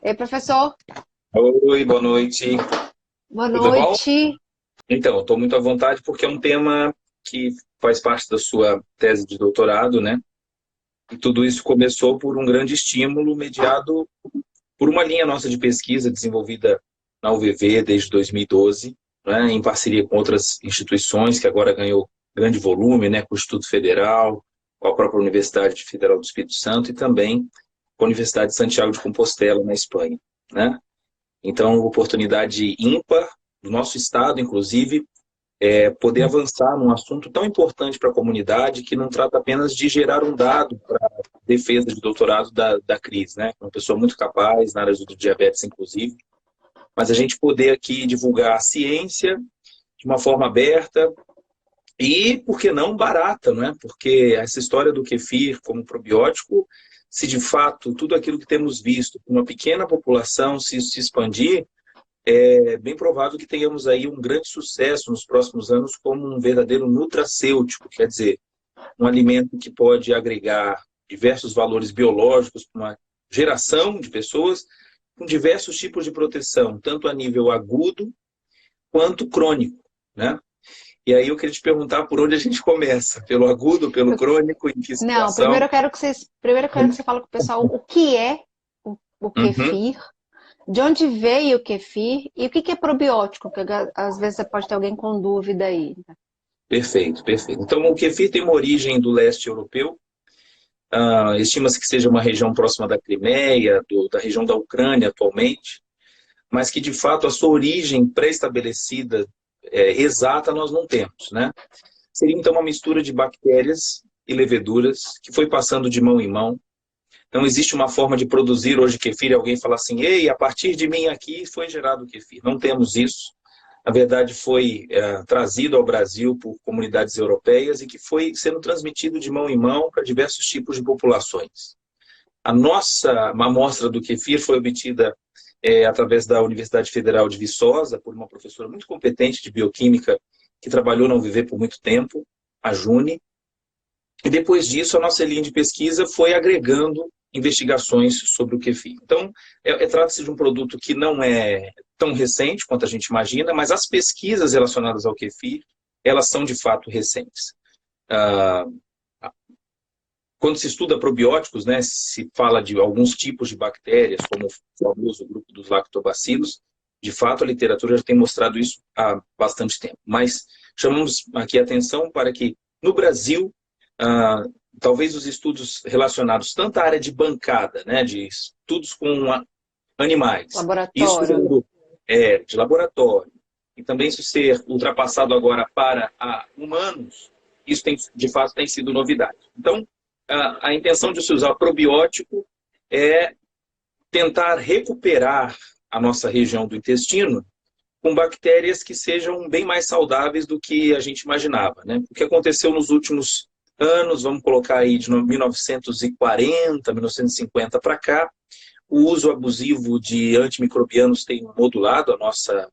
Ei, professor, Oi, boa noite. boa Tudo bom? noite. Então, estou muito à vontade porque é um tema que faz parte da sua tese de doutorado, né? E tudo isso começou por um grande estímulo mediado por uma linha nossa de pesquisa desenvolvida na UVV desde 2012, né? Em parceria com outras instituições que agora ganhou grande volume, né? Com o Instituto Federal, com a própria Universidade Federal do Espírito Santo e também com a Universidade de Santiago de Compostela, na Espanha, né? Então, oportunidade ímpar do nosso Estado, inclusive, é poder avançar num assunto tão importante para a comunidade que não trata apenas de gerar um dado para defesa de doutorado da Cris, né? Uma pessoa muito capaz na área do diabetes, inclusive, mas a gente poder aqui divulgar a ciência de uma forma aberta e, por que não, barata, não é? Porque essa história do kefir como probiótico, se de fato tudo aquilo que temos visto, uma pequena população se expandir, é bem provável que tenhamos aí um grande sucesso nos próximos anos como um verdadeiro nutracêutico, quer dizer, um alimento que pode agregar diversos valores biológicos para uma geração de pessoas com diversos tipos de proteção, tanto a nível agudo quanto crônico, né? E aí eu queria te perguntar por onde a gente começa, pelo agudo, pelo crônico, em que Não, situação? primeiro eu quero que você fale com o pessoal o que é o Uhum. kefir, de onde veio o kefir e o que é probiótico, porque às vezes você pode ter alguém com dúvida aí. Perfeito, perfeito. Então, o kefir tem uma origem do leste europeu. Estima-se que seja uma região próxima da Crimeia, da região da Ucrânia atualmente, mas que de fato a sua origem pré-estabelecida, exata, nós não temos, né? Seria então uma mistura de bactérias e leveduras que foi passando de mão em mão. Não existe uma forma de produzir hoje kefir e alguém falar assim, ei, a partir de mim aqui foi gerado o kefir. Não temos isso. Na verdade, foi trazido ao Brasil por comunidades europeias e que foi sendo transmitido de mão em mão para diversos tipos de populações. A nossa amostra do kefir foi obtida através da Universidade Federal de Viçosa, por uma professora muito competente de bioquímica que trabalhou na UVV por muito tempo, a June. E depois disso, a nossa linha de pesquisa foi agregando investigações sobre o kefir. Então, trata-se de um produto que não é tão recente quanto a gente imagina, mas as pesquisas relacionadas ao kefir, elas são de fato recentes. Ah, Quando se estuda probióticos, né, se fala de alguns tipos de bactérias, como o famoso grupo dos lactobacilos. De fato, a literatura já tem mostrado isso há bastante tempo. Mas chamamos aqui a atenção para que, no Brasil, ah, talvez os estudos relacionados tanto à área de bancada, né, de estudos com animais, isso Laboratório, né? de laboratório, e também isso ser ultrapassado agora para humanos, isso tem, de fato tem sido novidade. Então, a intenção de se usar probiótico é tentar recuperar a nossa região do intestino com bactérias que sejam bem mais saudáveis do que a gente imaginava, né? O que aconteceu nos últimos anos, vamos colocar aí de 1940, 1950 para cá, o uso abusivo de antimicrobianos tem modulado a nossa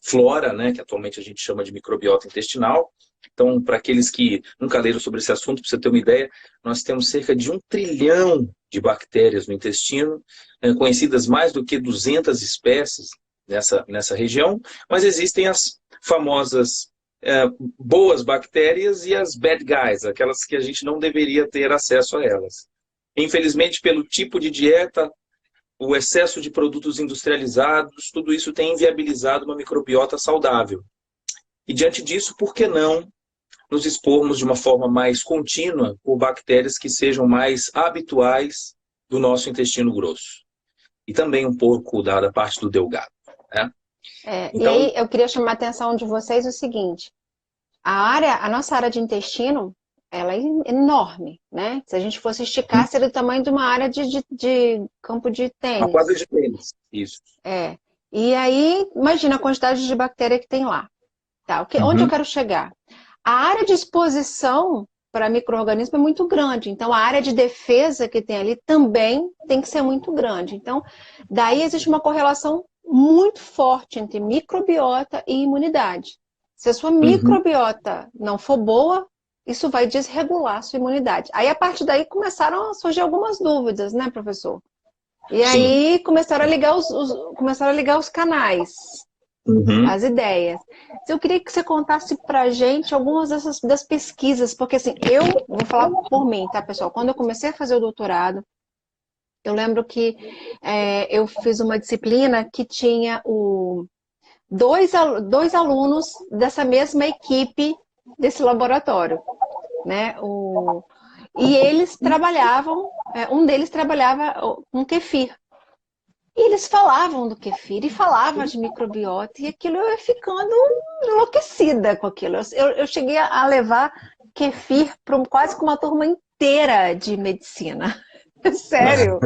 flora, né, que atualmente a gente chama de microbiota intestinal. Então, para aqueles que nunca leram sobre esse assunto, para você ter uma ideia, nós temos cerca de 1 trilhão de bactérias no intestino, conhecidas mais do que 200 espécies nessa região, mas existem as famosas boas bactérias e as bad guys, aquelas que a gente não deveria ter acesso a elas. Infelizmente, pelo tipo de dieta, o excesso de produtos industrializados, tudo isso tem inviabilizado uma microbiota saudável. E diante disso, por que não nos expormos de uma forma mais contínua por bactérias que sejam mais habituais do nosso intestino grosso? E também um pouco da parte do delgado, né? E Então, aí eu queria chamar a atenção de vocês o seguinte: a nossa área de intestino, ela é enorme, né? Se a gente fosse esticar, seria do tamanho de uma área de campo de uma quadra tênis. de tênis, isso. É. E aí, imagina a quantidade de bactéria que tem lá. Tá? Onde eu Uhum. quero chegar? A área de exposição para micro-organismo é muito grande, então a área de defesa que tem ali também tem que ser muito grande. Então, daí existe uma correlação muito forte entre microbiota e imunidade. Se a sua Uhum. microbiota não for boa, isso vai desregular a sua imunidade. Aí, a partir daí, começaram a surgir algumas dúvidas, né, professor? E Sim. aí começaram a ligar os canais, Uhum. as ideias. Então, eu queria que você contasse pra gente algumas das pesquisas, porque assim, eu vou falar por mim, tá, pessoal? Quando eu comecei a fazer o doutorado, eu lembro que eu fiz uma disciplina que tinha dois alunos dessa mesma equipe desse laboratório, né? E eles trabalhavam, um deles trabalhava com kefir. E eles falavam do kefir e falavam de microbiota, e aquilo eu ia ficando enlouquecida com aquilo. Eu cheguei a levar kefir para quase que uma turma inteira de medicina. Sério.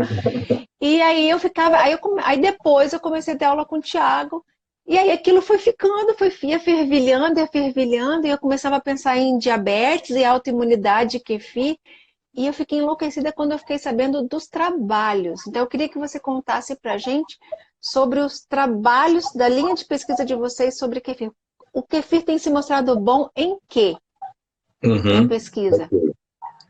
E aí eu ficava, aí depois eu comecei a ter aula com o Tiago, e aí aquilo foi ficando, ia fervilhando, e eu começava a pensar em diabetes e autoimunidade, kefir, e eu fiquei enlouquecida quando eu fiquei sabendo dos trabalhos. Então eu queria que você contasse pra gente sobre os trabalhos da linha de pesquisa de vocês sobre kefir. O kefir tem se mostrado bom em quê? Na Uhum. pesquisa.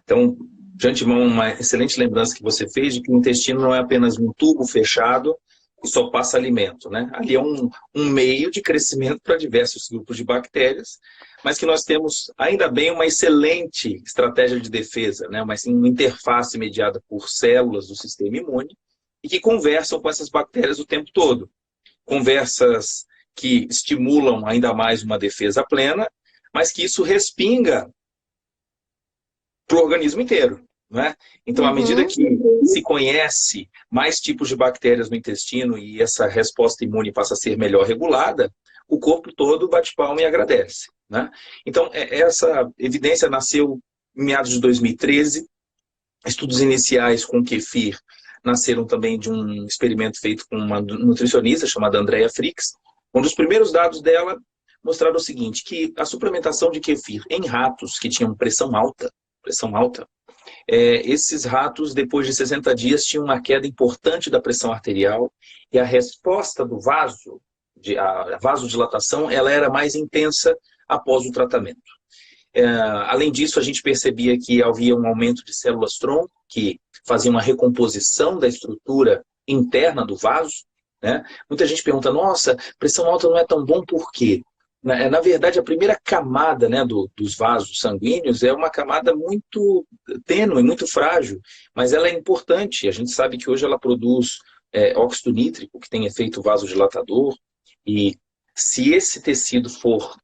Então, de antemão, uma excelente lembrança que você fez de que o intestino não é apenas um tubo fechado e só passa alimento, né? Ali é um meio de crescimento para diversos grupos de bactérias, mas que nós temos, ainda bem, uma excelente estratégia de defesa, né? Uma interface mediada por células do sistema imune e que conversam com essas bactérias o tempo todo. Conversas que estimulam ainda mais uma defesa plena, mas que isso respinga para o organismo inteiro. Né? Então, à medida Uhum. que se conhece mais tipos de bactérias no intestino e essa resposta imune passa a ser melhor regulada, o corpo todo bate palma e agradece. Né? Então, essa evidência nasceu em meados de 2013. Estudos iniciais com kefir nasceram também de um experimento feito com uma nutricionista chamada Andrea Fricks. Um dos primeiros dados dela mostraram o seguinte, que a suplementação de kefir em ratos que tinham pressão alta, esses ratos, depois de 60 dias, tinham uma queda importante da pressão arterial e a resposta do vaso, a vasodilatação, ela era mais intensa após o tratamento. Além disso, a gente percebia que havia um aumento de células-tronco, que faziam uma recomposição da estrutura interna do vaso. Né? Muita gente pergunta, nossa, pressão alta não é tão bom por quê? Na verdade, a primeira camada, né, dos vasos sanguíneos é uma camada muito tênue, muito frágil, mas ela é importante. A gente sabe que hoje ela produz óxido nítrico, que tem efeito vasodilatador, e se esse tecido for...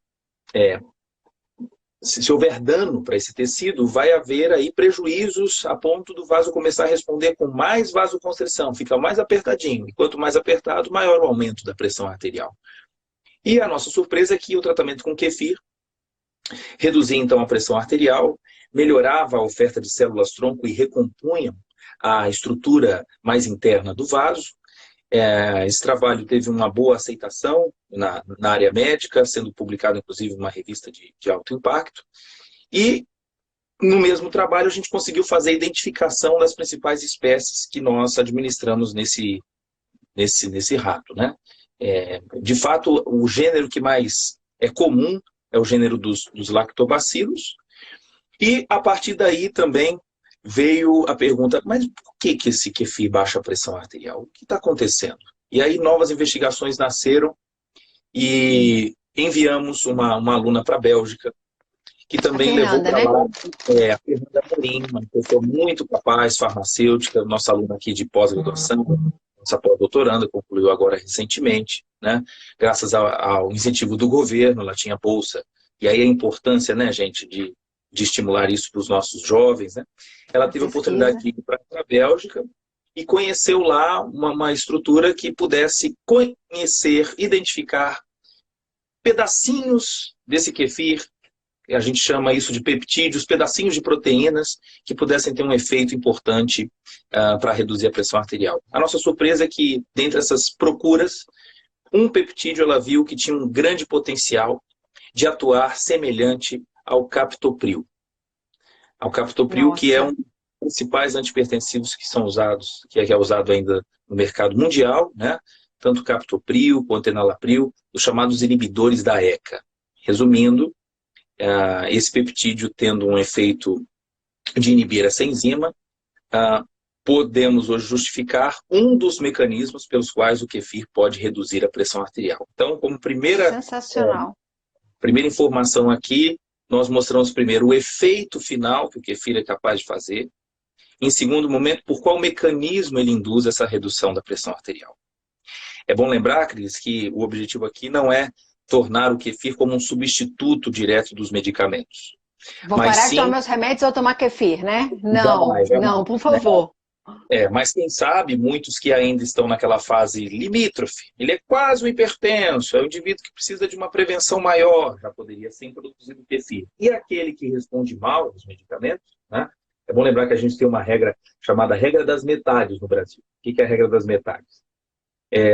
se houver dano para esse tecido, vai haver aí prejuízos a ponto do vaso começar a responder com mais vasoconstrição, fica mais apertadinho. E quanto mais apertado, maior o aumento da pressão arterial. E a nossa surpresa é que o tratamento com kefir reduzia então a pressão arterial, melhorava a oferta de células-tronco e recompunha a estrutura mais interna do vaso. Esse trabalho teve uma boa aceitação na área médica, sendo publicado inclusive em uma revista de alto impacto. E no mesmo trabalho a gente conseguiu fazer a identificação das principais espécies que nós administramos nesse rato, né? De fato, o gênero que mais é comum é o gênero dos lactobacilos. E a partir daí também veio a pergunta, mas por que esse kefir baixa a pressão arterial? O que está acontecendo? E aí novas investigações nasceram e enviamos uma aluna para a Bélgica, que também levou para lá a Fernanda Morim, uma pessoa muito capaz, farmacêutica, nossa aluna aqui de pós-graduação, nossa pós-doutoranda, concluiu agora recentemente, né? Graças ao incentivo do governo, ela tinha bolsa. E aí a importância, né, gente, de estimular isso para os nossos jovens, né? Ela teve a oportunidade de ir para a Bélgica e conheceu lá uma estrutura que pudesse conhecer, identificar pedacinhos desse kefir, a gente chama isso de peptídeos, pedacinhos de proteínas que pudessem ter um efeito importante para reduzir a pressão arterial. A nossa surpresa é que, dentre essas procuras, um peptídeo ela viu que tinha um grande potencial de atuar semelhante ao captopril. Ao captopril, que é um dos principais antipertensivos que são usados, que é usado ainda no mercado mundial, né? Tanto captopril quanto enalapril, os chamados inibidores da ECA. Resumindo, esse peptídeo tendo um efeito de inibir essa enzima, podemos hoje justificar um dos mecanismos pelos quais o kefir pode reduzir a pressão arterial. Então, como Sensacional. primeira informação aqui, nós mostramos primeiro o efeito final que o kefir é capaz de fazer. Em segundo momento, por qual mecanismo ele induz essa redução da pressão arterial. É bom lembrar, Cris, que o objetivo aqui não é tornar o kefir como um substituto direto dos medicamentos. Vou parar de tomar meus remédios ou tomar kefir, né? Não, jamais. não, por favor. Mas quem sabe, muitos que ainda estão naquela fase limítrofe, ele é quase um hipertenso, é um indivíduo que precisa de uma prevenção maior, já poderia ser introduzido o kefir. E aquele que responde mal aos medicamentos, né? É bom lembrar que a gente tem uma regra chamada regra das metades no Brasil. O que é a regra das metades?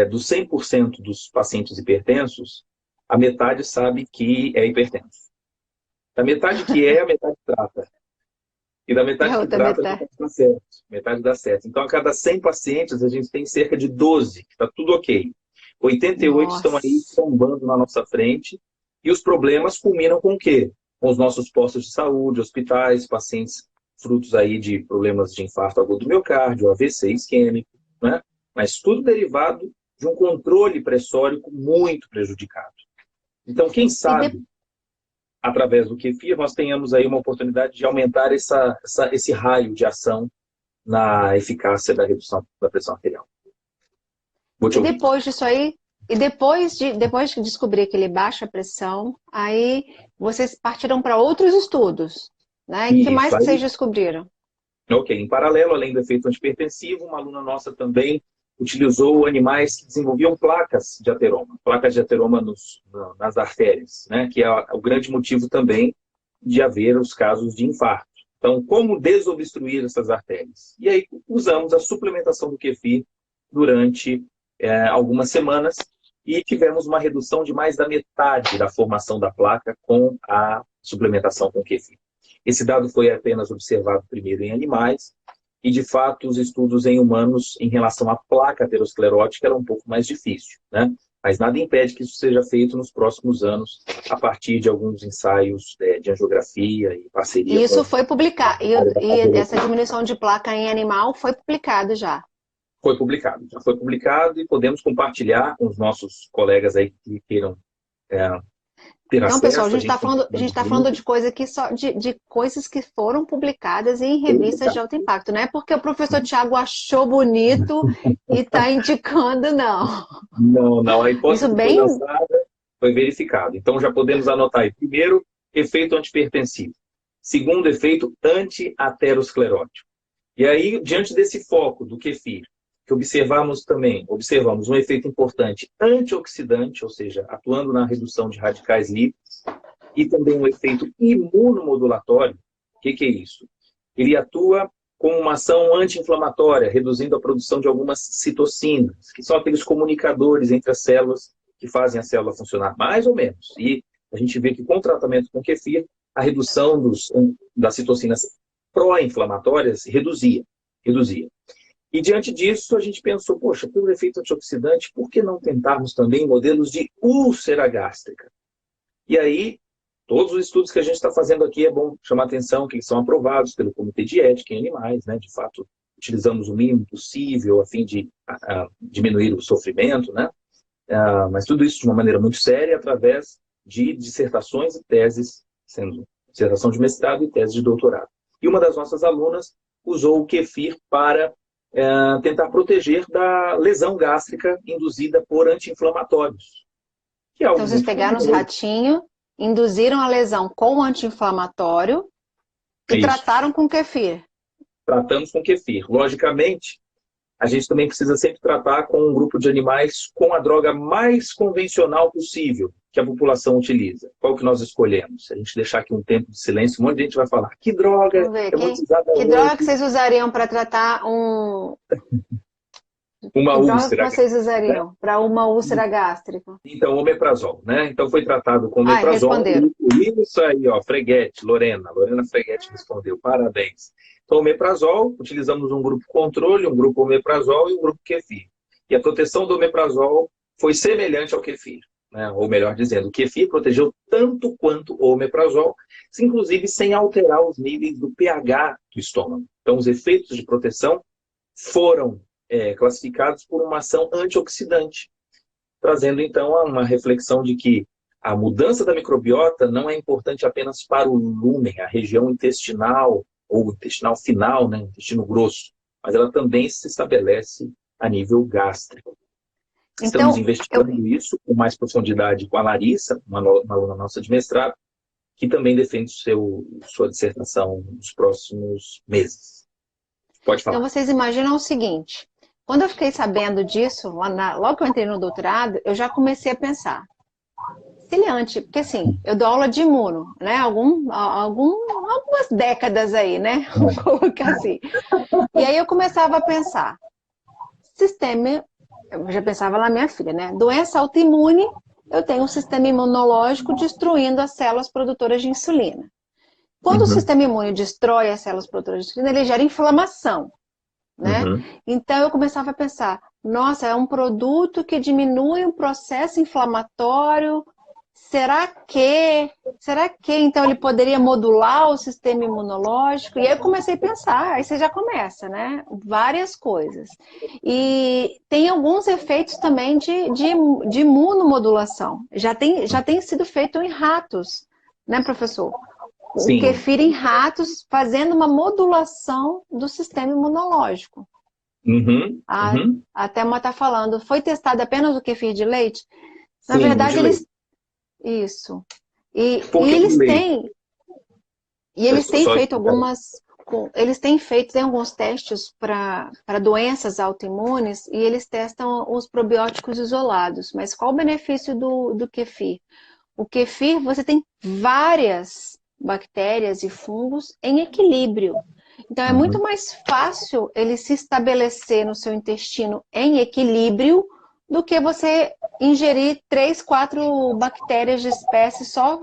Dos 100% dos pacientes hipertensos, a metade sabe que é hipertenso. Da metade que é, a metade trata. E da metade que trata, a metade dá certo. Metade dá certo. Então, a cada 100 pacientes, a gente tem cerca de 12, que está tudo ok. 88 estão aí tombando na nossa frente. E os problemas culminam com o quê? Com os nossos postos de saúde, hospitais, pacientes frutos aí de problemas de infarto agudo do miocárdio, AVC isquêmico, né? Mas tudo derivado de um controle pressórico muito prejudicado. Então, quem sabe, através do kefir, nós tenhamos aí uma oportunidade de aumentar esse raio de ação na eficácia da redução da pressão arterial. E depois disso aí, depois de descobrir que ele baixa a pressão, aí vocês partiram para outros estudos, né? E o que mais que vocês descobriram? Ok, em paralelo, além do efeito antipertensivo, uma aluna nossa também utilizou animais que desenvolviam placas de ateroma nas artérias, né? Que é o grande motivo também de haver os casos de infarto. Então, como desobstruir essas artérias? E aí usamos a suplementação do kefir durante algumas semanas e tivemos uma redução de mais da metade da formação da placa com a suplementação com kefir. Esse dado foi apenas observado primeiro em animais e, de fato, os estudos em humanos em relação à placa aterosclerótica eram um pouco mais difícil, né? Mas nada impede que isso seja feito nos próximos anos a partir de alguns ensaios de angiografia e parceria. E isso foi publicado, e essa diminuição de placa em animal foi publicado já? Já foi publicado e podemos compartilhar com os nossos colegas aí que queiram ter acesso. Então, pessoal, a gente está falando de coisa aqui só de coisas que foram publicadas em revistas de alto impacto, não é porque o professor Tiago achou bonito e está indicando, não. Não, a hipótese foi lançada, foi verificada. Então, já podemos anotar aí. Primeiro, efeito antipertensivo. Segundo, efeito anti-aterosclerótico. E aí, diante desse foco do kefir, que observamos um efeito importante antioxidante, ou seja, atuando na redução de radicais livres, e também um efeito imunomodulatório. O que é isso? Ele atua com uma ação anti-inflamatória, reduzindo a produção de algumas citocinas, que são aqueles comunicadores entre as células que fazem a célula funcionar mais ou menos. E a gente vê que com o tratamento com kefir, a redução das citocinas pró-inflamatórias reduzia. E diante disso, a gente pensou, poxa, pelo efeito antioxidante, por que não tentarmos também modelos de úlcera gástrica? E aí, todos os estudos que a gente está fazendo aqui, é bom chamar atenção que eles são aprovados pelo Comitê de Ética em Animais, né? De fato, utilizamos o mínimo possível a fim de diminuir o sofrimento, né? Mas tudo isso de uma maneira muito séria, através de dissertações e teses, sendo dissertação de mestrado e tese de doutorado. E uma das nossas alunas usou o kefir para tentar proteger da lesão gástrica induzida por anti-inflamatórios. Então, vocês pegaram os ratinhos, induziram a lesão com anti-inflamatório e trataram com kefir. Tratamos com kefir. Logicamente, a gente também precisa sempre tratar com um grupo de animais com a droga mais convencional possível que a população utiliza. Qual que nós escolhemos? Se a gente deixar aqui um tempo de silêncio, um monte de gente vai falar, que droga é muito usada hoje? Que droga que vocês usariam para tratar uma úlcera? Que vocês usariam para uma úlcera gástrica? Então, omeprazol, né? Então, foi tratado com omeprazol. Isso aí, ó, Freguete, Lorena Freguete respondeu, parabéns. Então, omeprazol, utilizamos um grupo controle, um grupo omeprazol e um grupo kefir. E a proteção do omeprazol foi semelhante ao kefir, né? Ou melhor dizendo, o kefir protegeu tanto quanto o omeprazol, inclusive sem alterar os níveis do pH do estômago. Então, os efeitos de proteção foram classificados por uma ação antioxidante, trazendo então uma reflexão de que a mudança da microbiota não é importante apenas para o lúmen, a região intestinal, ou intestinal final, né, intestino grosso, mas ela também se estabelece a nível gástrico. Estamos Então, investigando isso com mais profundidade com a Larissa, uma aluna nossa de mestrado, que também defende sua dissertação nos próximos meses. Pode falar. Então, vocês imaginam o seguinte, quando eu fiquei sabendo disso, logo que eu entrei no doutorado, eu já comecei a pensar, ciliante, porque assim, eu dou aula de imuno, né, algumas décadas aí, né, vamos colocar assim. E aí eu começava a pensar, eu já pensava lá minha filha, né, doença autoimune, eu tenho um sistema imunológico destruindo as células produtoras de insulina. Quando o sistema imune destrói as células produtoras de insulina, ele gera inflamação, né? Então eu começava a pensar, nossa, é um produto que diminui o processo inflamatório, será que então ele poderia modular o sistema imunológico? E aí eu comecei a pensar, aí você já começa, né? Várias coisas. E tem alguns efeitos também de imunomodulação. Já tem sido feito em ratos, né, professor? O kefir em ratos, fazendo uma modulação do sistema imunológico. Até uma está falando, foi testado apenas o kefir de leite? Na verdade, eles... Isso. E eles têm feito tem alguns testes para doenças autoimunes e eles testam os probióticos isolados. Mas qual o benefício do kefir? O kefir, você tem várias bactérias e fungos em equilíbrio. Então, é muito mais fácil ele se estabelecer no seu intestino em equilíbrio do que você ingerir 3, 4 bactérias de espécie só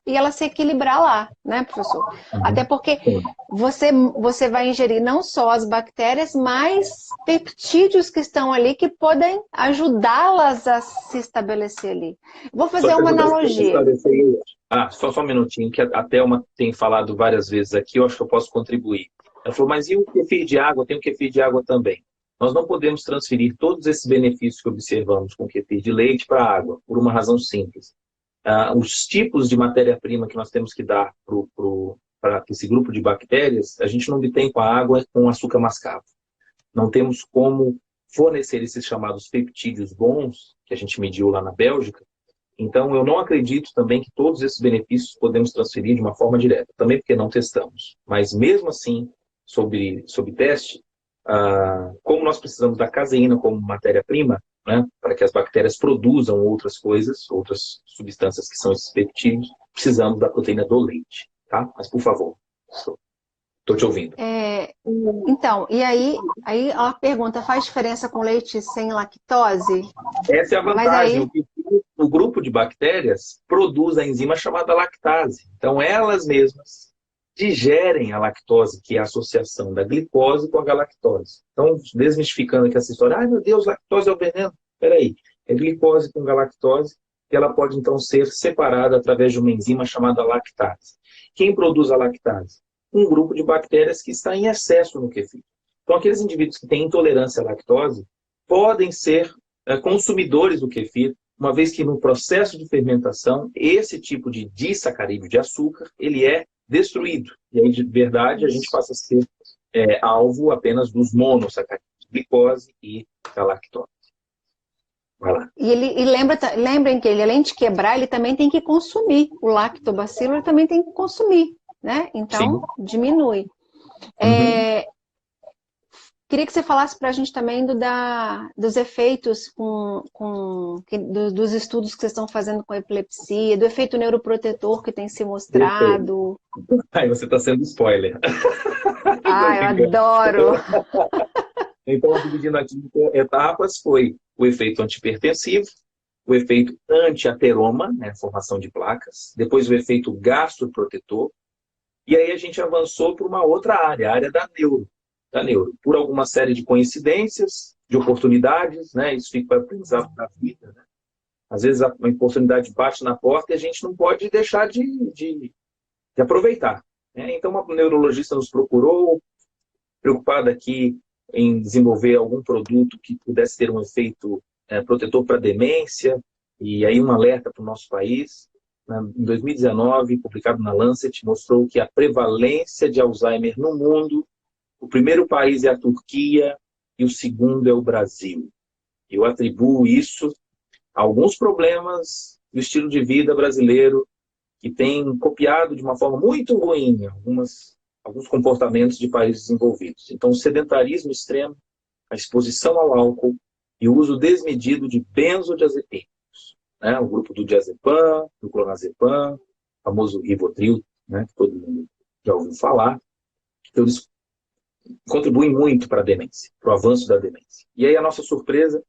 e ela se equilibrar lá, né, professor? Até porque você vai ingerir não só as bactérias, mas peptídeos que estão ali que podem ajudá-las a se estabelecer ali. Vou fazer uma analogia. Só um minutinho, que a Thelma tem falado várias vezes aqui, eu acho que eu posso contribuir. Ela falou, mas e o kefir de água? Tem o kefir de água também. Nós não podemos transferir todos esses benefícios que observamos com o kefir de leite para a água, por uma razão simples. Os tipos de matéria-prima que nós temos que dar para esse grupo de bactérias, a gente não obtém com a água com açúcar mascavo. Não temos como fornecer esses chamados peptídeos bons, que a gente mediu lá na Bélgica. Então, eu não acredito também que todos esses benefícios podemos transferir de uma forma direta, também porque não testamos. Mas mesmo assim, sob teste, como nós precisamos da caseína como matéria-prima, né, para que as bactérias produzam outras coisas, outras substâncias que são esses peptídeos, precisamos da proteína do leite, tá? Mas, por favor, estou te ouvindo. Então, e aí a pergunta, faz diferença com leite sem lactose? Essa é a vantagem. O grupo de bactérias produz a enzima chamada lactase. Então, elas mesmas digerem a lactose, que é a associação da glicose com a galactose. Então, desmistificando aqui essa história, ai meu Deus, lactose é o veneno. Espera aí, é glicose com galactose, que ela pode então ser separada através de uma enzima chamada lactase. Quem produz a lactase? Um grupo de bactérias que está em excesso no kefir. Então, aqueles indivíduos que têm intolerância à lactose podem ser consumidores do kefir, uma vez que no processo de fermentação, esse tipo de disacarídeo de açúcar, ele é destruído. E aí, de verdade, a gente passa a ser alvo apenas dos monossacarídeos, glicose e galactose. Vai lá. E lembrem que ele, além de quebrar, ele também tem que consumir. O lactobacilo ele também tem que consumir, né? Então, sim, diminui. Queria que você falasse para a gente também dos efeitos dos estudos que vocês estão fazendo com epilepsia, do efeito neuroprotetor que tem se mostrado. Ai, você está sendo spoiler. Eu adoro! Então, dividindo aqui em etapas, foi o efeito antihipertensivo, o efeito antiateroma, né, formação de placas, depois o efeito gastroprotetor, e aí a gente avançou para uma outra área, a área da neuro. Por alguma série de coincidências, de oportunidades, né? Isso fica para aprendizado da vida, né? Às vezes a oportunidade bate na porta e a gente não pode deixar de aproveitar, né? Então uma neurologista nos procurou, preocupada que em desenvolver algum produto que pudesse ter um efeito protetor para demência, e aí um alerta para o nosso país. Em 2019, publicado na Lancet, mostrou que a prevalência de Alzheimer no mundo, o primeiro país é a Turquia e o segundo é o Brasil. Eu atribuo isso a alguns problemas do estilo de vida brasileiro que tem copiado de uma forma muito ruim alguns comportamentos de países desenvolvidos. Então, o sedentarismo extremo, a exposição ao álcool e o uso desmedido de benzodiazepínicos, né? O grupo do diazepam, do clonazepam, o famoso Rivotril, né? Que todo mundo já ouviu falar. Então, eles contribuem muito para a demência, para o avanço da demência. E aí a nossa surpresa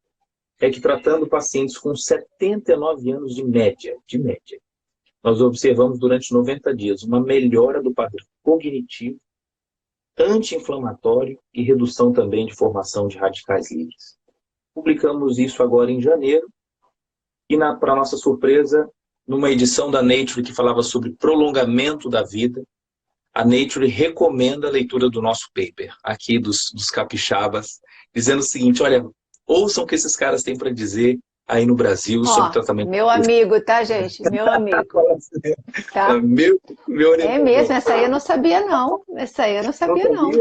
é que, tratando pacientes com 79 anos de média, nós observamos durante 90 dias uma melhora do padrão cognitivo, anti-inflamatório e redução também de formação de radicais livres. Publicamos isso agora em janeiro e, para nossa surpresa, numa edição da Nature que falava sobre prolongamento da vida, a Nature recomenda a leitura do nosso paper, aqui dos capixabas, dizendo o seguinte: olha, ouçam o que esses caras têm para dizer aí no Brasil sobre tratamento. Meu amigo, tá, gente? Meu amigo. Tá? Meu é mesmo, essa aí eu não sabia, não. Essa aí eu não sabia, não.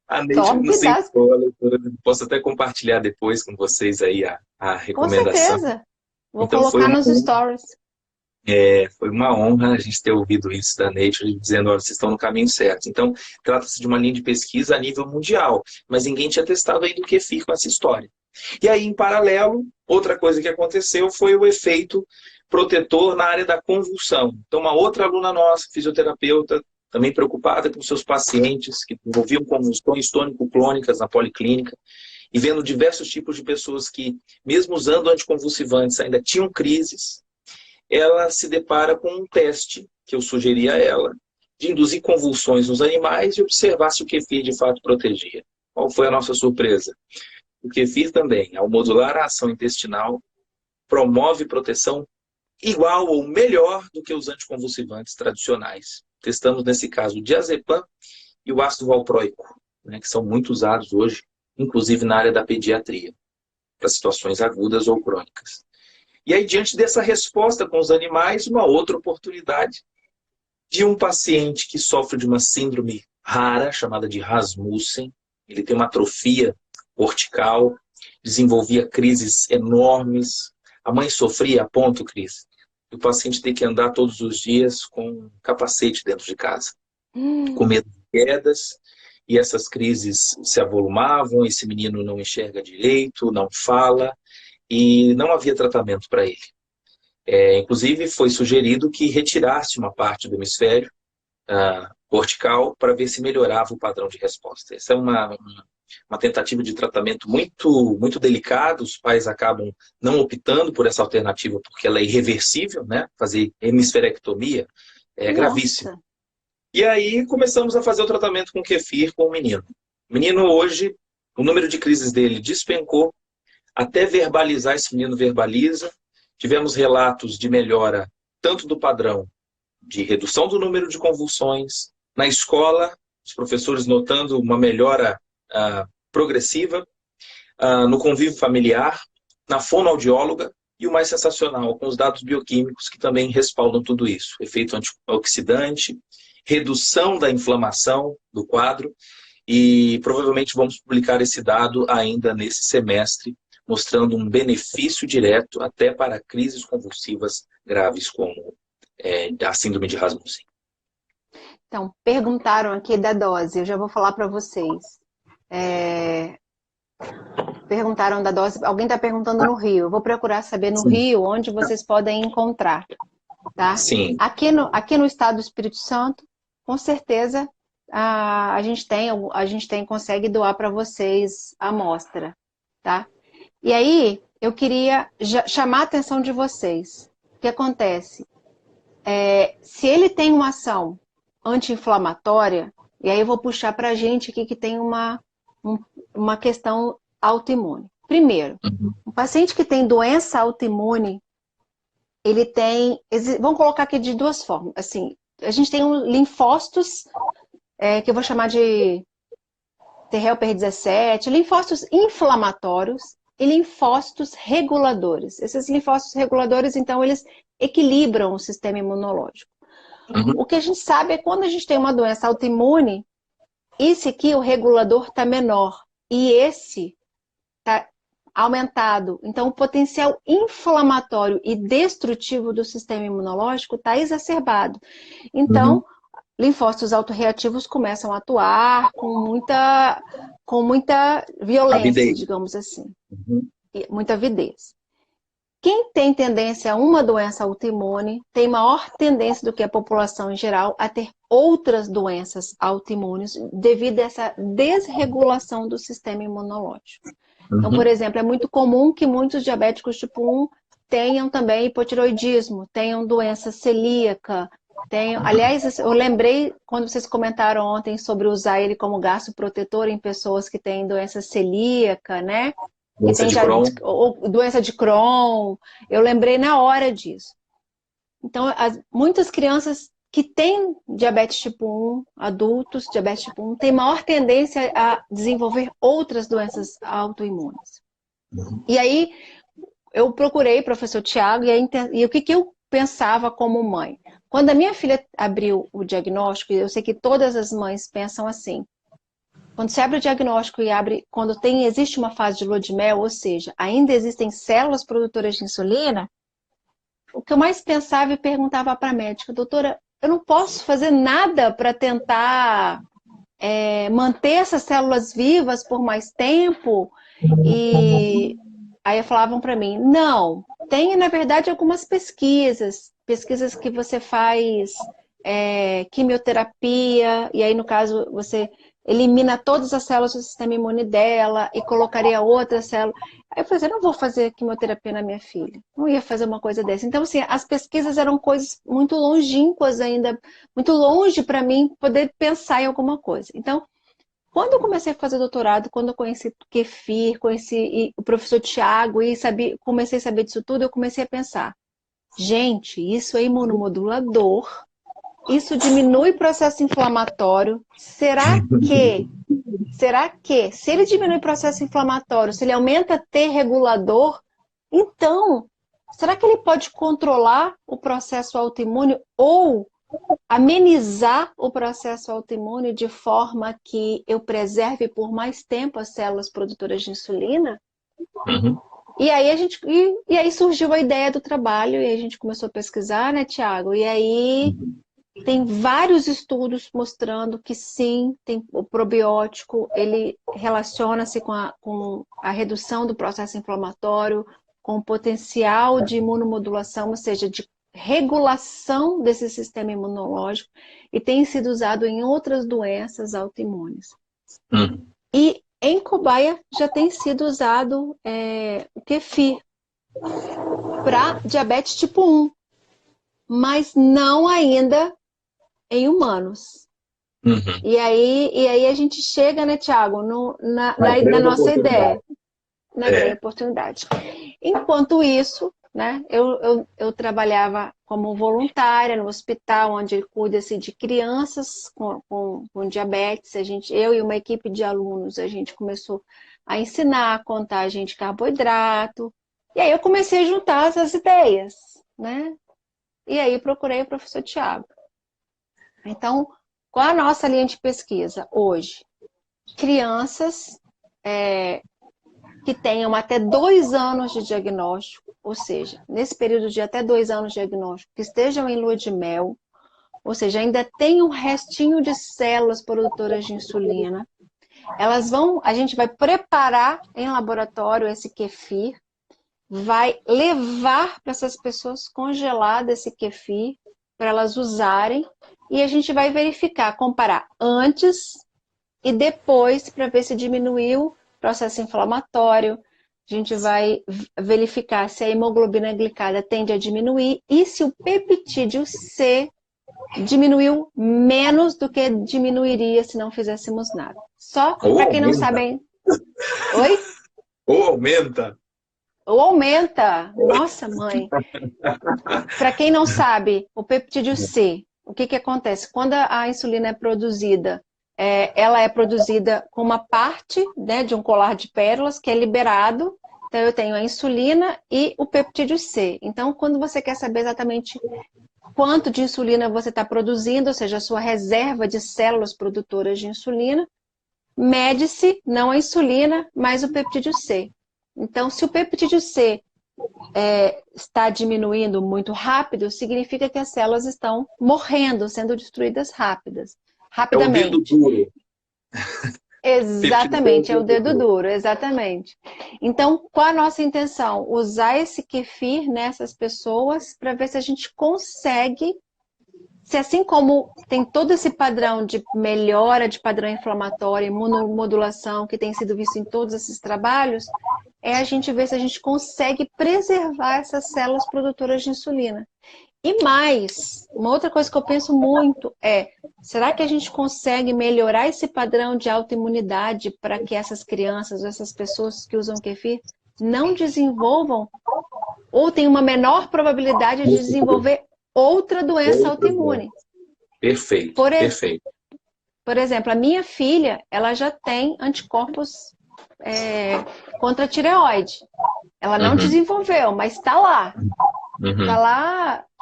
A Nature nos ensinou a leitura. Posso até compartilhar depois com vocês aí a recomendação. Com certeza. Vou colocar nos stories. Foi uma honra a gente ter ouvido isso da Nature, dizendo: olha, vocês estão no caminho certo. Então, trata-se de uma linha de pesquisa a nível mundial, mas ninguém tinha testado ainda o kefir com essa história. E aí, em paralelo, outra coisa que aconteceu foi o efeito protetor na área da convulsão. Então, uma outra aluna nossa, fisioterapeuta, também preocupada com seus pacientes que desenvolviam convulsões tônico-clônicas na policlínica, e vendo diversos tipos de pessoas que, mesmo usando anticonvulsivantes, ainda tinham crises, ela se depara com um teste que eu sugeri a ela, de induzir convulsões nos animais e observar se o kefir de fato protegia. Qual foi a nossa surpresa? O kefir também, ao modular a ação intestinal, promove proteção igual ou melhor do que os anticonvulsivantes tradicionais. Testamos, nesse caso, o diazepam e o ácido valproico, né, que são muito usados hoje, inclusive na área da pediatria, para situações agudas ou crônicas. E aí, diante dessa resposta com os animais, uma outra oportunidade de um paciente que sofre de uma síndrome rara, chamada de Rasmussen. Ele tem uma atrofia cortical, desenvolvia crises enormes. A mãe sofria a ponto, Cris, do paciente ter que andar todos os dias com um capacete dentro de casa, com medo de quedas, e essas crises se avolumavam, esse menino não enxerga direito, não fala, e não havia tratamento para ele. Inclusive, foi sugerido que retirasse uma parte do hemisfério cortical para ver se melhorava o padrão de resposta. Essa é uma tentativa de tratamento muito, muito delicada. Os pais acabam não optando por essa alternativa porque ela é irreversível, né? Fazer hemisferectomia é gravíssimo. E aí começamos a fazer o tratamento com kefir com o menino. O menino hoje, o número de crises dele despencou. Até verbalizar, esse menino verbaliza. Tivemos relatos de melhora tanto do padrão de redução do número de convulsões, na escola, os professores notando uma melhora progressiva, no convívio familiar, na fonoaudióloga e o mais sensacional, com os dados bioquímicos que também respaldam tudo isso. Efeito antioxidante, redução da inflamação do quadro, e provavelmente vamos publicar esse dado ainda nesse semestre, mostrando um benefício direto até para crises convulsivas graves como a síndrome de Rasmussen. Então, perguntaram aqui da dose, eu já vou falar para vocês. Perguntaram da dose, alguém está perguntando no Rio, eu vou procurar saber no Rio onde vocês podem encontrar. Tá? Sim. Aqui no estado do Espírito Santo, com certeza a gente consegue doar para vocês a amostra. Tá? E aí, eu queria chamar a atenção de vocês. O que acontece? Se ele tem uma ação anti-inflamatória, e aí eu vou puxar para a gente aqui que tem uma questão autoimune. Primeiro, um paciente que tem doença autoimune, ele tem... Vamos colocar aqui de duas formas. Assim, a gente tem linfócitos, que eu vou chamar de T helper 17, linfócitos inflamatórios e linfócitos reguladores. Esses linfócitos reguladores, então, eles equilibram o sistema imunológico. O que a gente sabe é que quando a gente tem uma doença autoimune, esse aqui, o regulador, está menor e esse está aumentado. Então, o potencial inflamatório e destrutivo do sistema imunológico está exacerbado. Então, linfócitos autorreativos começam a atuar com muita violência, Avidez. digamos assim. Muita avidez. Quem tem tendência a uma doença autoimune tem maior tendência do que a população em geral a ter outras doenças autoimunes devido a essa desregulação do sistema imunológico. Então, por exemplo, é muito comum que muitos diabéticos tipo 1 tenham também hipotiroidismo, tenham doença celíaca, aliás, eu lembrei quando vocês comentaram ontem sobre usar ele como gastroprotetor em pessoas que têm doença celíaca, né? Doença de Crohn. Ou doença de Crohn. Eu lembrei na hora disso. Então, muitas crianças que têm diabetes tipo 1, adultos, diabetes tipo 1, têm maior tendência a desenvolver outras doenças autoimunes. E aí, eu procurei o professor Tiago e o que eu pensava como mãe. Quando a minha filha abriu o diagnóstico, eu sei que todas as mães pensam assim, quando você abre o diagnóstico e abre, quando existe uma fase de lua de mel, ou seja, ainda existem células produtoras de insulina, o que eu mais pensava e perguntava para a médica, doutora, eu não posso fazer nada para tentar manter essas células vivas por mais tempo? E aí falavam para mim, não, tem na verdade algumas pesquisas que você faz quimioterapia, e aí no caso você elimina todas as células do sistema imune dela e colocaria outra célula. Aí eu falei, eu não vou fazer quimioterapia na minha filha. Não ia fazer uma coisa dessa. Então, assim, as pesquisas eram coisas muito longínquas ainda, muito longe para mim poder pensar em alguma coisa. Então, quando eu comecei a fazer doutorado, quando eu conheci kefir, conheci o professor Tiago e comecei a saber disso tudo, eu comecei a pensar, gente, isso é imunomodulador, isso diminui o processo inflamatório. Será que, se ele diminui o processo inflamatório, se ele aumenta T regulador, então, será que ele pode controlar o processo autoimune ou amenizar o processo autoimune de forma que eu preserve por mais tempo as células produtoras de insulina? E aí surgiu a ideia do trabalho e a gente começou a pesquisar, né, Tiago? E aí tem vários estudos mostrando que sim, o probiótico, ele relaciona-se com a redução do processo inflamatório, com o potencial de imunomodulação, ou seja, de regulação desse sistema imunológico, e tem sido usado em outras doenças autoimunes. E em cobaia já tem sido usado o kefir para diabetes tipo 1, mas não ainda em humanos. E aí a gente chega, né, Tiago, na nossa ideia, na grande oportunidade. Enquanto isso, né, eu trabalhava como voluntária no hospital, onde cuida-se de crianças com diabetes. Eu e uma equipe de alunos, a gente começou a ensinar a contagem de carboidrato. E aí eu comecei a juntar essas ideias, né? E aí procurei o professor Tiago. Então, qual a nossa linha de pesquisa hoje? Crianças que tenham até 2 anos de diagnóstico, ou seja, nesse período de até 2 anos de diagnóstico, que estejam em lua de mel, ou seja, ainda tem um restinho de células produtoras de insulina. A gente vai preparar em laboratório esse kefir, vai levar para essas pessoas congelado esse kefir, para elas usarem, e a gente vai verificar, comparar antes e depois, para ver se diminuiu o processo inflamatório. A gente vai verificar se a hemoglobina glicada tende a diminuir e se o peptídeo C diminuiu menos do que diminuiria se não fizéssemos nada. Só para quem não sabe... Oi? Ou aumenta. Ou aumenta. Nossa, mãe. Para quem não sabe, o peptídeo C, o que acontece? Quando a insulina é produzida, ela é produzida com uma parte, né, de um colar de pérolas que é liberado. Então, eu tenho a insulina e o peptídeo C. Então, quando você quer saber exatamente quanto de insulina você está produzindo, ou seja, a sua reserva de células produtoras de insulina, mede-se não a insulina, mas o peptídeo C. Então, se o peptídeo C está diminuindo muito rápido, significa que as células estão morrendo, sendo destruídas rapidamente. É o dedo duro. Exatamente, é o dedo duro, exatamente. Então, qual a nossa intenção? Usar esse kefir nessas pessoas para ver se a gente consegue, se assim como tem todo esse padrão de melhora de padrão inflamatório, imunomodulação, que tem sido visto em todos esses trabalhos, a gente ver se a gente consegue preservar essas células produtoras de insulina. E mais, uma outra coisa que eu penso muito será que a gente consegue melhorar esse padrão de autoimunidade para que essas crianças, essas pessoas que usam kefir, não desenvolvam ou tenham uma menor probabilidade de desenvolver outra doença autoimune? Perfeito, perfeito. Por exemplo, a minha filha, ela já tem anticorpos contra a tireoide. Ela não desenvolveu, mas está lá.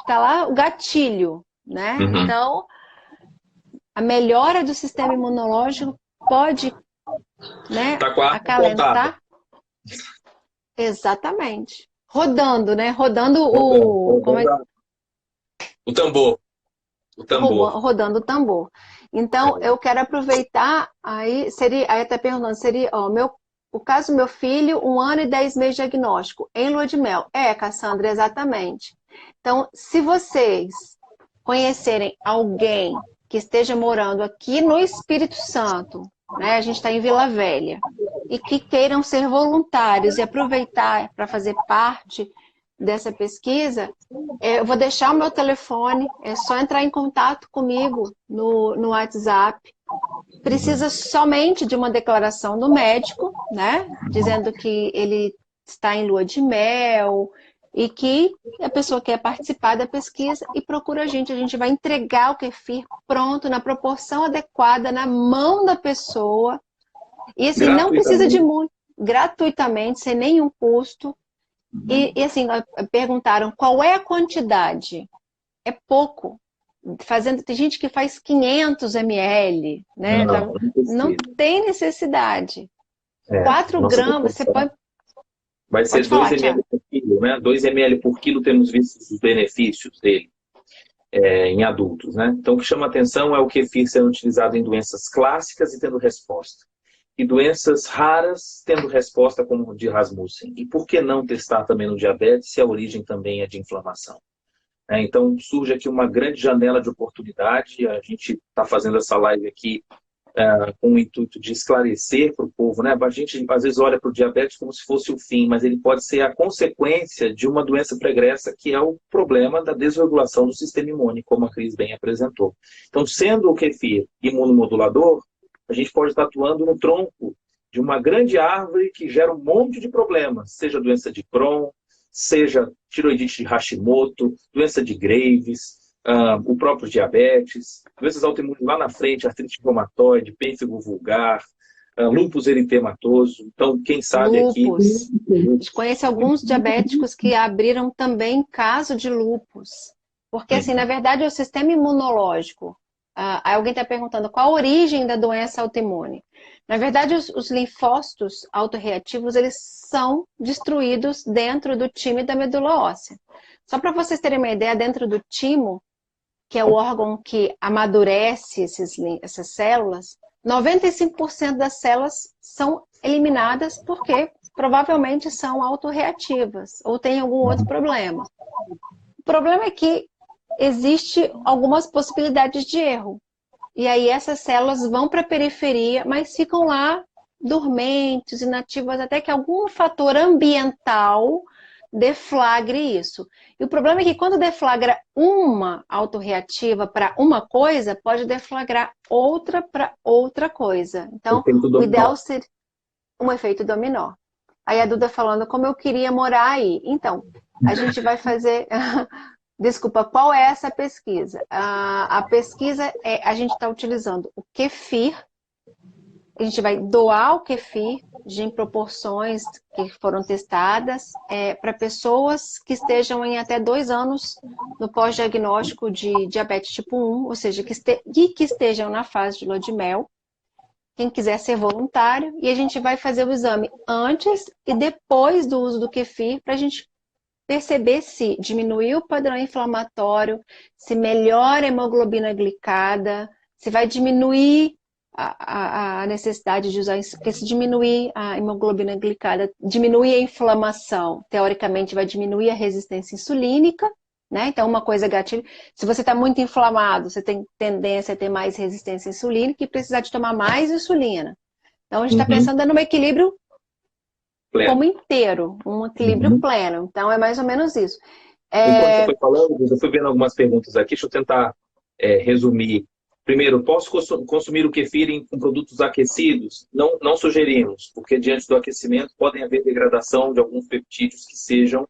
Tá lá o gatilho, né? Então, a melhora do sistema imunológico pode, né, acalentar. Exatamente. Rodando, né? Rodando o tambor. Rodando o tambor. Então, eu quero aproveitar, aí até perguntando, o caso do meu filho, 1 ano e 10 meses de diagnóstico, em lua de mel. Cassandra, exatamente. Então, se vocês conhecerem alguém que esteja morando aqui no Espírito Santo, né, a gente está em Vila Velha, e que queiram ser voluntários e aproveitar para fazer parte dessa pesquisa, eu vou deixar o meu telefone, é só entrar em contato comigo no WhatsApp. Precisa somente de uma declaração do médico, né, dizendo que ele está em lua de mel e que a pessoa quer participar da pesquisa e procura a gente vai entregar o kefir pronto, na proporção adequada, na mão da pessoa. E assim, não precisa de muito, gratuitamente, sem nenhum custo. E assim, perguntaram qual é a quantidade? É pouco. Tem gente que faz 500 ml, né? Não tem necessidade. 4 gramas, você pode... Vai ser 2 ml por quilo, né? 2 ml por quilo temos visto os benefícios dele em adultos, né? Então, o que chama atenção é o kefir sendo utilizado em doenças clássicas e tendo resposta. E doenças raras tendo resposta como de Rasmussen. E por que não testar também no diabetes se a origem também é de inflamação? Então, surge aqui uma grande janela de oportunidade. A gente está fazendo essa live aqui com o intuito de esclarecer para o povo, né? A gente, às vezes, olha para o diabetes como se fosse o fim, mas ele pode ser a consequência de uma doença pregressa, que é o problema da desregulação do sistema imune, como a Cris bem apresentou. Então, sendo o kefir imunomodulador, a gente pode estar atuando no tronco de uma grande árvore que gera um monte de problemas, seja doença de Crohn, seja tiroidite de Hashimoto, doença de Graves, o próprio diabetes, doenças autoimunes lá na frente, artrite reumatoide, pênfigo vulgar, lúpus eritematoso. Então, quem sabe lúpus. Aqui... A gente conhece alguns diabéticos que abriram também caso de lúpus. Porque, assim, na verdade, o sistema imunológico... alguém está perguntando qual a origem da doença autoimune. Na verdade, os linfócitos autorreativos, eles são destruídos dentro do timo da medula óssea. Só para vocês terem uma ideia, dentro do timo, que é o órgão que amadurece essas células, 95% das células são eliminadas porque provavelmente são autorreativas ou têm algum outro problema. O problema é que existe algumas possibilidades de erro. E aí essas células vão para a periferia, mas ficam lá dormentes, inativas, até que algum fator ambiental deflagre isso. E o problema é que quando deflagra uma autorreativa para uma coisa, pode deflagrar outra para outra coisa. Então, o ideal seria um efeito dominó. Aí a Duda falando como eu queria morar aí. Então, a gente vai fazer... Desculpa, qual é essa pesquisa? A pesquisa a gente está utilizando o kefir A gente vai doar o kefir em proporções que foram testadas para pessoas que estejam em até 2 anos no pós-diagnóstico de diabetes tipo 1, ou seja, que estejam na fase de lua de mel. Quem quiser ser voluntário, e a gente vai fazer o exame antes e depois do uso do kefir para a gente perceber se diminuiu o padrão inflamatório, se melhora a hemoglobina glicada, se vai diminuir a necessidade de usar isso, porque se diminuir a hemoglobina glicada, diminui a inflamação, teoricamente vai diminuir a resistência insulínica, né? Então, uma coisa gatilho, se você está muito inflamado, você tem tendência a ter mais resistência insulínica e precisar de tomar mais insulina. Então, a gente está pensando no equilíbrio como inteiro, um equilíbrio pleno. Então, é mais ou menos isso. Enquanto você foi falando, eu fui vendo algumas perguntas aqui, deixa eu tentar resumir. Primeiro, posso consumir o kefir com produtos aquecidos? Não, não sugerimos, porque diante do aquecimento podem haver degradação de alguns peptídeos que sejam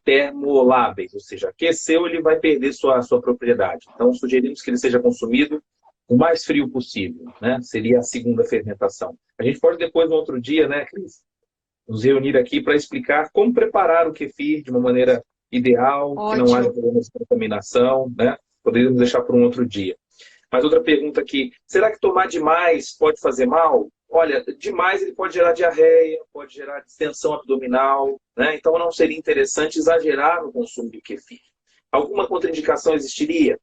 termoláveis, ou seja, aqueceu, ele vai perder sua propriedade. Então, sugerimos que ele seja consumido o mais frio possível, né? Seria a segunda fermentação. A gente pode depois, no outro dia, né, Cris, nos reunir aqui para explicar como preparar o kefir de uma maneira ideal, que não haja problemas de contaminação, né? Poderíamos deixar para um outro dia. Mas outra pergunta aqui, será que tomar demais pode fazer mal? Olha, demais ele pode gerar diarreia, pode gerar distensão abdominal, né? Então não seria interessante exagerar no consumo de kefir. Alguma contraindicação existiria?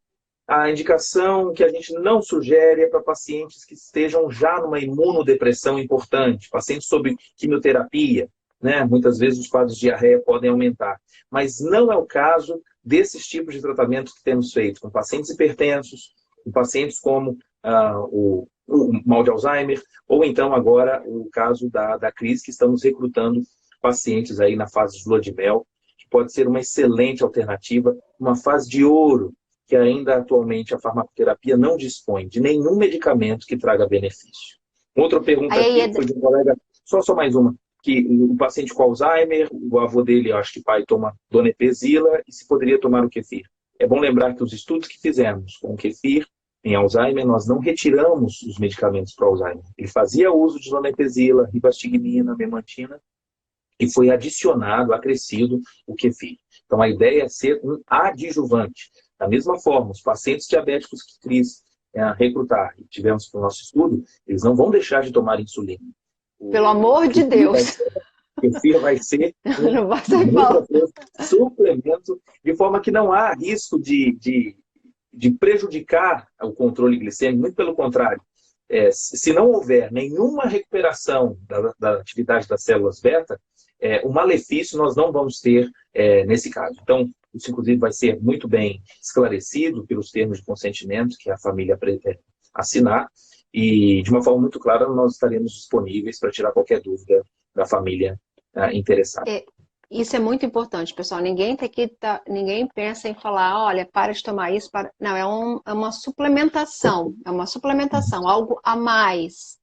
A indicação que a gente não sugere é para pacientes que estejam já numa imunodepressão importante, pacientes sob quimioterapia, né? Muitas vezes os quadros de diarreia podem aumentar. Mas não é o caso desses tipos de tratamento que temos feito com pacientes hipertensos, com pacientes como o mal de Alzheimer, ou então agora o caso da Cris, que estamos recrutando pacientes aí na fase de lua de mel, que pode ser uma excelente alternativa, uma fase de ouro, que ainda atualmente a farmacoterapia não dispõe de nenhum medicamento que traga benefício. Outra pergunta aqui foi de um colega, só mais uma, que o paciente com Alzheimer, o avô dele, acho que pai, toma donepezila, e se poderia tomar o kefir. É bom lembrar que os estudos que fizemos com o kefir em Alzheimer, nós não retiramos os medicamentos para Alzheimer. Ele fazia uso de donepezila, rivastigmina, memantina, e foi adicionado, acrescido o kefir. Então, a ideia é ser um adjuvante. Da mesma forma, os pacientes diabéticos que Cris recrutar e tivemos para o nosso estudo, eles não vão deixar de tomar insulina. Pelo amor de Deus! O kefir vai ser um suplemento, de forma que não há risco de prejudicar o controle glicêmico, muito pelo contrário. Se não houver nenhuma recuperação da atividade das células beta, o malefício nós não vamos ter nesse caso. Então, isso inclusive vai ser muito bem esclarecido pelos termos de consentimento que a família assinar, e de uma forma muito clara nós estaremos disponíveis para tirar qualquer dúvida da família interessada. Isso é muito importante, pessoal. Ninguém pensa em falar, olha, para de tomar isso. Não, é uma suplementação. É uma suplementação, algo a mais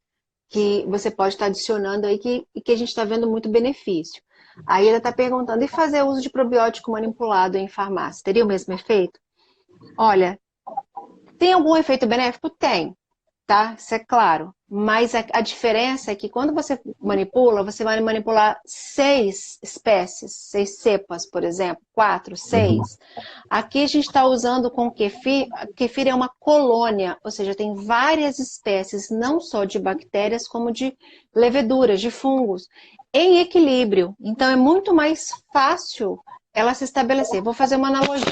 que você pode estar adicionando aí e que a gente está vendo muito benefício. Aí ela está perguntando, e fazer uso de probiótico manipulado em farmácia? Teria o mesmo efeito? Olha, tem algum efeito benéfico? Tem, tá? Isso é claro. Mas a diferença é que quando você manipula, você vai manipular 6 espécies, 6 cepas, por exemplo, 4, 6. Aqui a gente está usando com kefir. Kefir é uma colônia, ou seja, tem várias espécies, não só de bactérias, como de leveduras, de fungos, em equilíbrio. Então é muito mais fácil ela se estabelecer. Vou fazer uma analogia.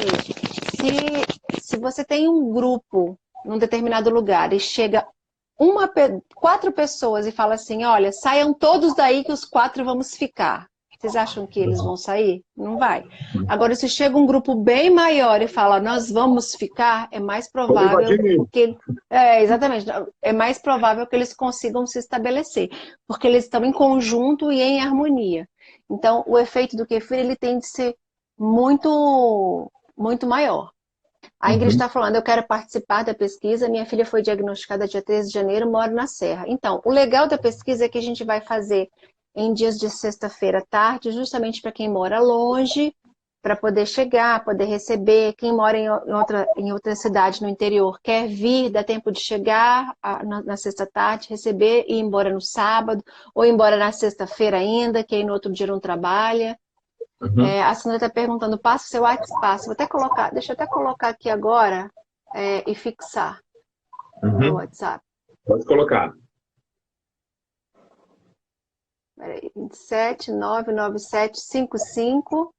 Se você tem um grupo num determinado lugar e chega 4 pessoas e fala assim, olha, saiam todos daí que os 4 vamos ficar. Vocês acham que eles vão sair? Não vai. Agora, se chega um grupo bem maior e fala, nós vamos ficar, é mais provável que... exatamente. É mais provável que eles consigam se estabelecer. Porque eles estão em conjunto e em harmonia. Então, o efeito do kefir, ele tem de ser muito, muito maior. A Ingrid está falando, eu quero participar da pesquisa, minha filha foi diagnosticada dia 13 de janeiro, moro na Serra. Então, o legal da pesquisa é que a gente vai fazer em dias de sexta-feira à tarde, justamente para quem mora longe, para poder chegar, poder receber. Quem mora em outra cidade no interior quer vir, dá tempo de chegar na sexta-tarde, receber e ir embora no sábado, ou ir embora na sexta-feira ainda, que aí no outro dia não trabalha. Uhum. A Sandra está perguntando, passa o seu WhatsApp. Deixa eu até colocar aqui agora e fixar o meu Uhum. WhatsApp. Pode colocar. Peraí, 27 997 55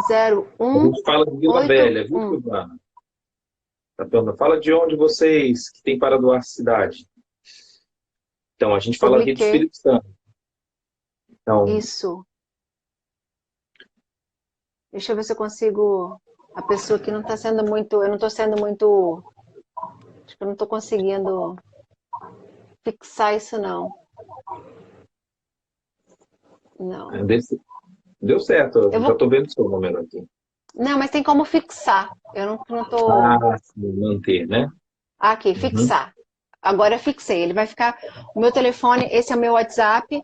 A 01 gente fala de Vila Velha, viu, 81. Silvana? Tá perguntando, fala de onde vocês que tem para doar cidade. Então, a gente fala aqui do Publiquei Espírito Santo. Então, isso. Deixa eu ver se eu consigo. A pessoa que não está sendo muito. Eu não estou sendo muito. Acho que eu não estou conseguindo fixar isso, não. Não. deu certo, Eu eu já vou. estou vendo o seu número aqui. Não, mas tem como fixar. Eu não estou. Ah, sim, manter, né? Aqui, Uhum. fixar. Agora eu fixei. Ele vai ficar. O meu telefone, esse é o meu WhatsApp.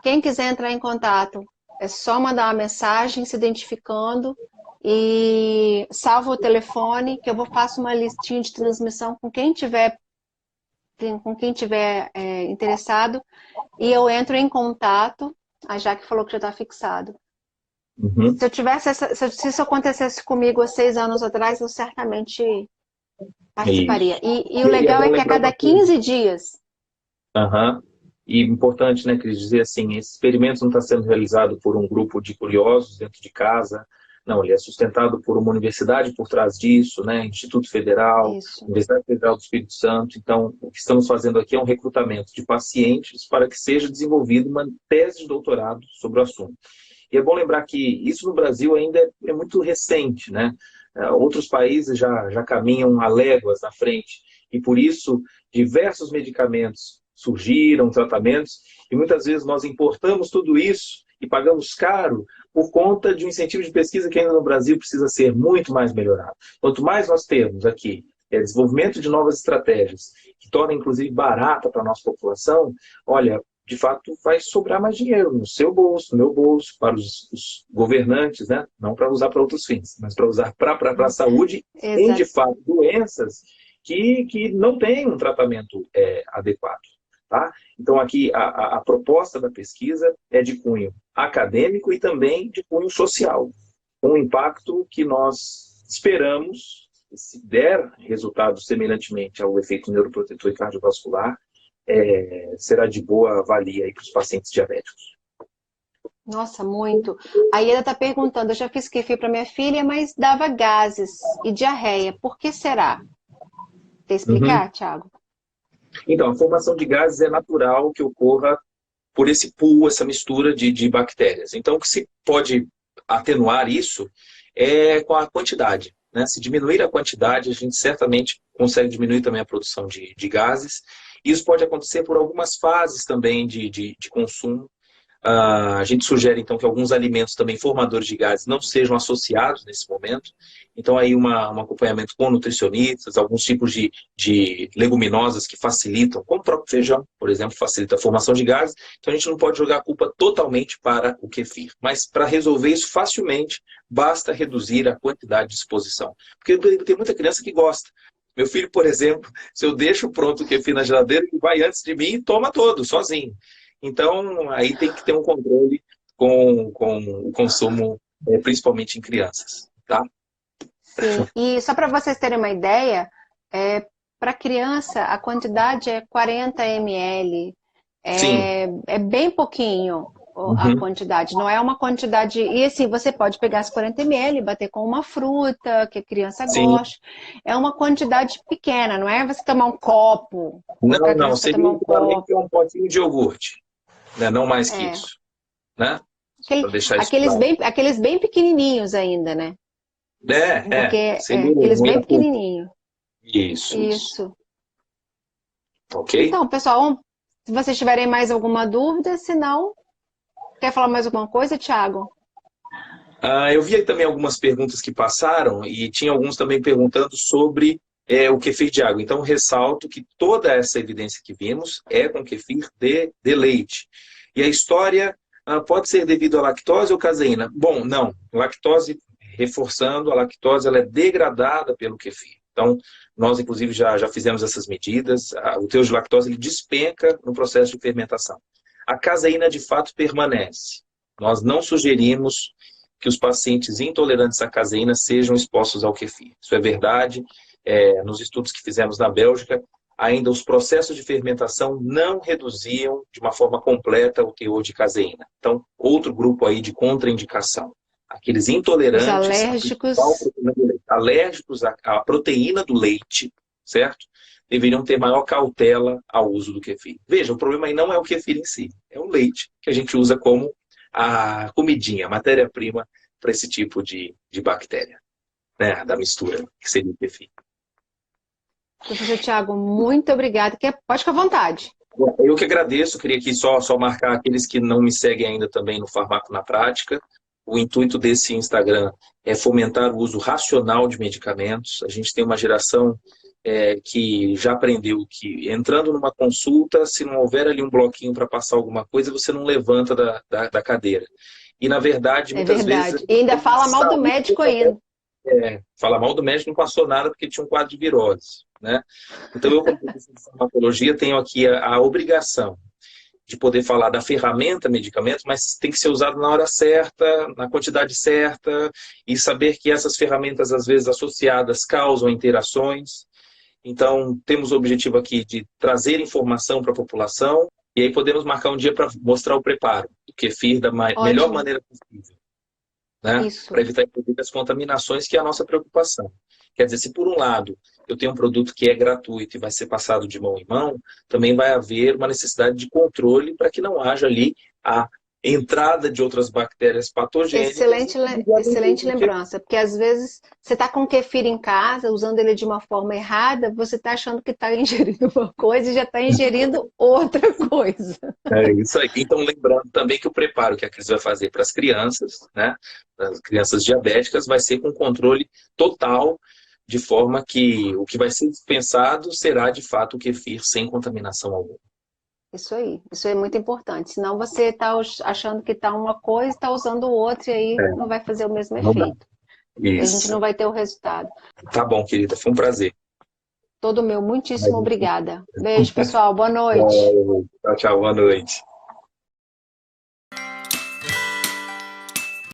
Quem quiser entrar em contato, é só mandar uma mensagem se identificando e salva o telefone, que eu vou faço uma listinha de transmissão com quem tiver interessado, e eu entro em contato. A Jaque falou que já está fixado. Uhum. Se eu tivesse se isso acontecesse comigo há 6 anos atrás, eu certamente participaria. Isso. E o E é legal bom é que a lembrar cada uma coisa. 15 dias. Aham. E importante, né, Cris, dizer assim, esse experimento não está sendo realizado por um grupo de curiosos dentro de casa, não, ele é sustentado por uma universidade por trás disso, né, Instituto Federal, Isso. Universidade Federal do Espírito Santo. Então, o que estamos fazendo aqui é um recrutamento de pacientes para que seja desenvolvida uma tese de doutorado sobre o assunto. E é bom lembrar que isso no Brasil ainda é muito recente, né? Outros países já caminham a léguas na frente, e por isso diversos medicamentos surgiram, tratamentos, e muitas vezes nós importamos tudo isso e pagamos caro por conta de um incentivo de pesquisa que ainda no Brasil precisa ser muito mais melhorado. Quanto mais nós temos aqui desenvolvimento de novas estratégias, que tornam inclusive barata para a nossa população, olha, de fato vai sobrar mais dinheiro no seu bolso, no meu bolso, para os governantes, né? Não para usar para outros fins, mas para usar para a saúde em, de Exato. fato, doenças que não têm um tratamento adequado. Tá? Então, aqui, a proposta da pesquisa é de cunho acadêmico e também de cunho social. Um impacto que nós esperamos, se der resultados semelhantemente ao efeito neuroprotetor e cardiovascular, será de boa valia aí para os pacientes diabéticos. Nossa, muito. A Ieda está perguntando, eu já fiz kefir para minha filha, mas dava gases e diarreia. Por que será? Quer Uhum. explicar, Thiago? Então, a formação de gases é natural que ocorra por esse pool, essa mistura de bactérias. Então, o que se pode atenuar isso é com a quantidade. Né? Se diminuir a quantidade, a gente certamente consegue diminuir também a produção de gases. Isso pode acontecer por algumas fases também de consumo. A gente sugere, então, que alguns alimentos também formadores de gases não sejam associados nesse momento. Então, aí um acompanhamento com nutricionistas, alguns tipos de leguminosas que facilitam, como o próprio feijão, por exemplo, facilita a formação de gases. Então, a gente não pode jogar a culpa totalmente para o kefir. Mas, para resolver isso facilmente, basta reduzir a quantidade de exposição. Porque tem muita criança que gosta. Meu filho, por exemplo, se eu deixo pronto o kefir na geladeira, ele vai antes de mim e toma todo, sozinho. Então, aí tem que ter um controle com o consumo, principalmente em crianças, tá? Sim, e só para vocês terem uma ideia, para criança a quantidade é 40 ml. Sim. É bem pouquinho a Uhum. quantidade, não é uma quantidade. E assim, você pode pegar as 40 ml, bater com uma fruta que a criança Sim. gosta. É uma quantidade pequena, não é você tomar um copo, colocar a Não, criança para seria tomar o um copo. equivalente a um potinho de iogurte, né? Não mais que É. isso, né? Só Aquele- para deixar isso aqueles claro. bem, aqueles bem pequenininhos ainda, né? Porque Seria aqueles bem meia culpa. pequenininhos. Isso. Isso. Ok? Então, pessoal, se vocês tiverem mais alguma dúvida, se não, quer falar mais alguma coisa, Thiago? Eu vi também algumas perguntas que passaram e tinha alguns também perguntando sobre o kefir de água. Então, ressalto que toda essa evidência que vimos é com kefir de leite. E a história pode ser devido à lactose ou caseína? Bom, não. Lactose reforçando, a lactose ela é degradada pelo kefir. Então, nós, inclusive, já fizemos essas medidas. O teor de lactose ele despenca no processo de fermentação. A caseína, de fato, permanece. Nós não sugerimos que os pacientes intolerantes à caseína sejam expostos ao kefir. Isso é verdade. Nos estudos que fizemos na Bélgica, ainda os processos de fermentação não reduziam de uma forma completa o teor de caseína. Então, outro grupo aí de contraindicação. Aqueles intolerantes, alérgicos à proteína do leite, certo? Deveriam ter maior cautela ao uso do kefir. Veja, o problema aí não é o kefir em si, é o leite que a gente usa como a comidinha, a matéria-prima para esse tipo de bactéria, né? Da mistura, que seria o kefir. Professor Tiago, muito obrigada. Pode ficar à vontade. Eu que agradeço, queria aqui só marcar aqueles que não me seguem ainda também no Farmaco na Prática. O intuito desse Instagram é fomentar o uso racional de medicamentos. A gente tem uma geração que já aprendeu que entrando numa consulta, se não houver ali um bloquinho para passar alguma coisa, você não levanta da cadeira. E, na verdade, muitas vezes... E ainda fala mal do médico ainda. Fala mal do médico, não passou nada porque tinha um quadro de virose, né? Então, eu, como professor de farmacologia, tenho aqui a obrigação de poder falar da ferramenta medicamento, mas tem que ser usado na hora certa, na quantidade certa, e saber que essas ferramentas, às vezes, associadas, causam interações. Então, temos o objetivo aqui de trazer informação para a população, e aí podemos marcar um dia para mostrar o preparo do kefir da melhor maneira possível, né? Para evitar, inclusive, as contaminações, que é a nossa preocupação. Quer dizer, se por um lado eu tenho um produto que é gratuito e vai ser passado de mão em mão, também vai haver uma necessidade de controle para que não haja ali a entrada de outras bactérias patogênicas. Excelente lembrança, porque às vezes você está com kefir em casa, usando ele de uma forma errada, você está achando que está ingerindo uma coisa e já está ingerindo outra coisa. É isso aí. Então, lembrando também que o preparo que a Cris vai fazer para as crianças, né, as crianças diabéticas, vai ser com controle total, de forma que o que vai ser dispensado será, de fato, o kefir sem contaminação alguma. Isso é muito importante. Senão você está achando que está uma coisa e está usando outra, e aí não vai fazer o mesmo efeito. A gente não vai ter o resultado. Tá bom, querida. Foi um prazer. Todo meu. Muitíssimo obrigada. Beijo, pessoal. Boa noite. Tchau, boa noite.